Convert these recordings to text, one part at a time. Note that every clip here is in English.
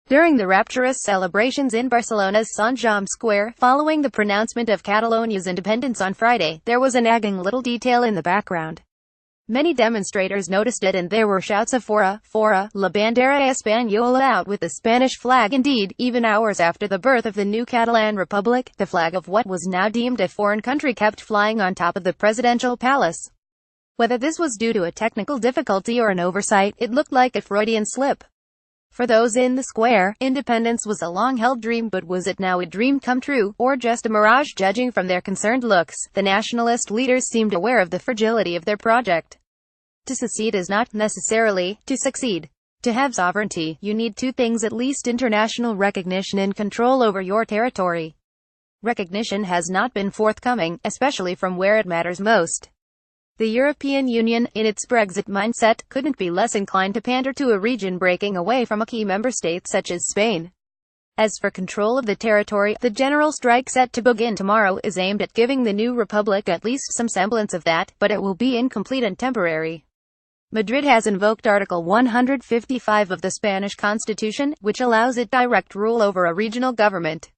During the rapturous celebrations in Barcelona's Sant Jaume Square, following the pronouncement of Catalonia's independence on Friday, there was a nagging little detail in the background. Many demonstrators noticed it, and there were shouts of Fora, Fora, la bandera espanyola, out with the Spanish flag. Indeed, even hours after the birth of the new Catalan Republic, the flag of what was now deemed a foreign country kept flying on top of the presidential palace. Whether this was due to a technical difficulty or an oversight, it looked like a Freudian slip. For those in the square, independence was a long-held dream, but was it now a dream come true, or just a mirage? Judging from their concerned looks, the nationalist leaders seemed aware of the fragility of their project. To secede is not necessarily to succeed. To have sovereignty, you need two things at least: international recognition and control over your territory. Recognition has not been forthcoming, especially from where it matters most. The European Union, in its Brexit mindset, couldn't be less inclined to pander to a region breaking away from a key member state such as Spain. As for control of the territory, the general strike set to begin tomorrow is aimed at giving the new republic at least some semblance of that, but it will be incomplete and temporary. Madrid has invoked Article 155 of the Spanish Constitution, which allows it direct rule over a regional government.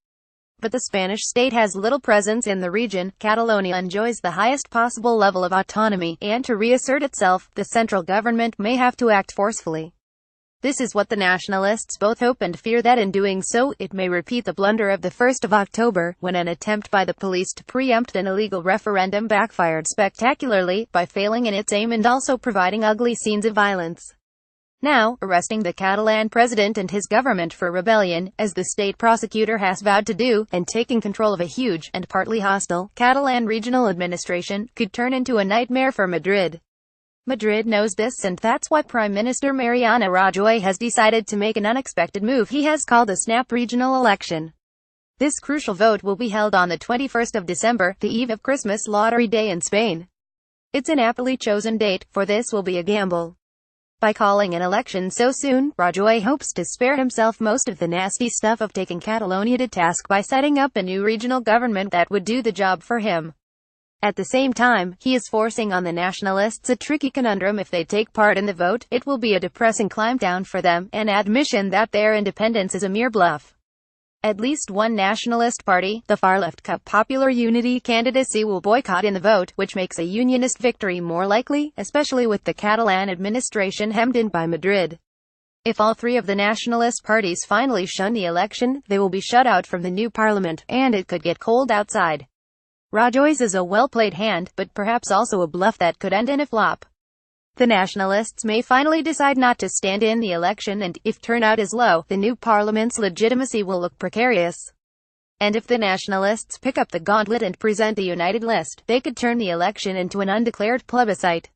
But the Spanish state has little presence in the region. Catalonia enjoys the highest possible level of autonomy, and to reassert itself, the central government may have to act forcefully. This is what the nationalists both hope and fear, that in doing so, it may repeat the blunder of the 1st of October, when an attempt by the police to preempt an illegal referendum backfired spectacularly, by failing in its aim and also providing ugly scenes of violence. Now, arresting the Catalan president and his government for rebellion, as the state prosecutor has vowed to do, and taking control of a huge, and partly hostile, Catalan regional administration, could turn into a nightmare for Madrid. Madrid knows this, and that's why Prime Minister Mariano Rajoy has decided to make an unexpected move he has called a snap regional election. This crucial vote will be held on the 21st of December, the eve of Christmas Lottery Day in Spain. It's an aptly chosen date, for this will be a gamble. By calling an election so soon, Rajoy hopes to spare himself most of the nasty stuff of taking Catalonia to task by setting up a new regional government that would do the job for him. At the same time, he is forcing on the nationalists a tricky conundrum. If they take part in the vote, it will be a depressing climb down for them, an admission that their independence is a mere bluff. At least one nationalist party, the far-left Popular Unity candidacy, will boycott in the vote, which makes a unionist victory more likely, especially with the Catalan administration hemmed in by Madrid. If all three of the nationalist parties finally shun the election, they will be shut out from the new parliament, and it could get cold outside. Rajoy's is a well-played hand, but perhaps also a bluff that could end in a flop. The nationalists may finally decide not to stand in the election, and, if turnout is low, the new parliament's legitimacy will look precarious. And if the nationalists pick up the gauntlet and present a united list, they could turn the election into an undeclared plebiscite.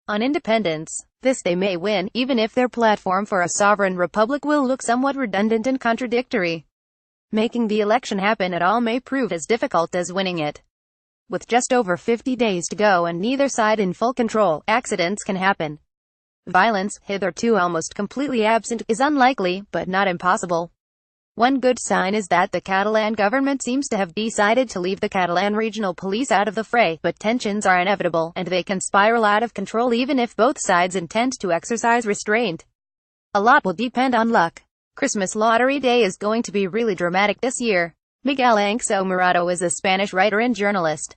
On independence, this they may win, even if their platform for a sovereign republic will look somewhat redundant and contradictory. Making the election happen at all may prove as difficult as winning it. With just over 50 days to go and neither side in full control, accidents can happen. Violence, hitherto almost completely absent, is unlikely, but not impossible. One good sign is that the Catalan government seems to have decided to leave the Catalan regional police out of the fray, but tensions are inevitable, and they can spiral out of control even if both sides intend to exercise restraint. A lot will depend on luck. Christmas Lottery Day is going to be really dramatic this year. Miguel Ángel Morato is a Spanish writer and journalist.